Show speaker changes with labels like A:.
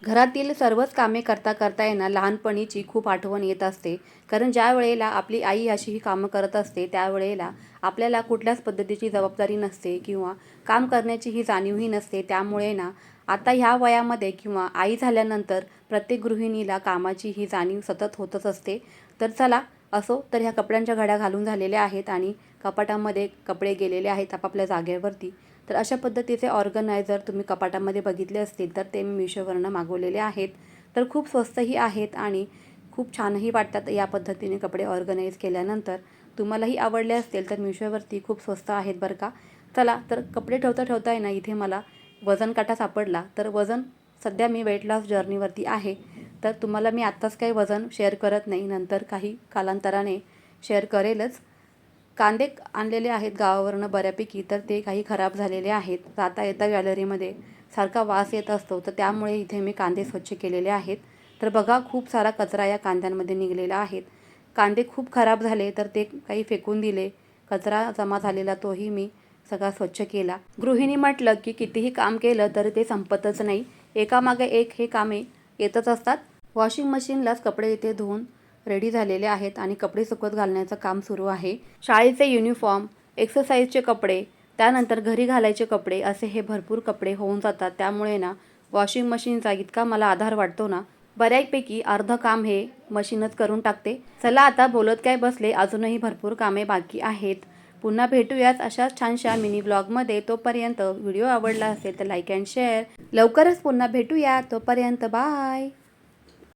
A: घरातील सर्वच कामे करता करता आहे ना लहानपणीची खूप आठवण येत असते. कारण ज्या वेळेला आपली आई अशी ही कामं करत असते त्यावेळेला आपल्याला कुठल्याच पद्धतीची जबाबदारी नसते किंवा काम करण्याची ही जाणीवही नसते. त्यामुळे ना आता ह्या वयामध्ये किंवा आई झाल्यानंतर प्रत्येक गृहिणीला कामाची ही जाणीव सतत होतच असते. तर चला असो, तर ह्या कपड्यांच्या घड्या घालून झालेल्या आहेत आणि कपाटामध्ये कपडे गेलेले आहेत आपापल्या जागेवरती. तर अशा पद्धतीचे ऑर्गनायझर तुम्ही कपाटामध्ये बघितले असतील तर ते मी मिशोवरनं मागवलेले आहेत. तर खूप स्वस्तही आहेत आणि खूप छानही वाटतात या पद्धतीने कपडे ऑर्गनाईज केल्यानंतर. तुम्हालाही आवडले असतील तर मिशोवरती खूप स्वस्त आहेत बरं का. चला तर कपडे ठेवता ठेवता आहे ना इथे मला वजन काटा सापडला. तर वजन सध्या मी वेट लॉस जर्नीवरती आहे. तर तुम्हाला मी आत्ताच काही वजन शेअर करत नाही, नंतर काही कालांतराने शेअर करेलच. कांदे आणलेले आहेत गावावरनं बऱ्यापैकी, तर ते काही खराब झालेले आहेत. जाता येता गॅलरीमध्ये सारखा वास येत असतो, तर त्यामुळे इथे मी कांदे स्वच्छ केलेले आहेत. तर बघा खूप सारा कचरा या कांद्यांमध्ये निघालेला आहे. कांदे खूप खराब झाले तर ते काही फेकून दिले. कचरा जमा झालेला तोही मी सगळा स्वच्छ केला. गृहिणी म्हटलं की कितीही काम केलं तर ते संपतच नाही. एकामागे एक हे कामे येतच असतात. वॉशिंग मशीनलाच कपडे इथे धुवून रेडी झालेले आहेत आणि कपडे सुकत घालण्याचं काम सुरू आहे. शाळेचे युनिफॉर्म, एक्सरसाइजचे कपडे, त्यानंतर घरी घालायचे कपडे असे हे भरपूर कपडे होऊन जातात. त्यामुळे ना वॉशिंग मशीनचा इतका मला आधार वाटतो ना, बऱ्यापैकी अर्धं काम हे मशीनच करून टाकते. चला आता बोलत काय बसले, अजूनही भरपूर कामे बाकी आहेत. पुन्हा भेटूयाच अशाच छानशा मिनी ब्लॉगमध्ये. तोपर्यंत व्हिडिओ आवडला असेल तर लाईक अँड शेअर. लवकरच पुन्हा भेटूया. तोपर्यंत बाय.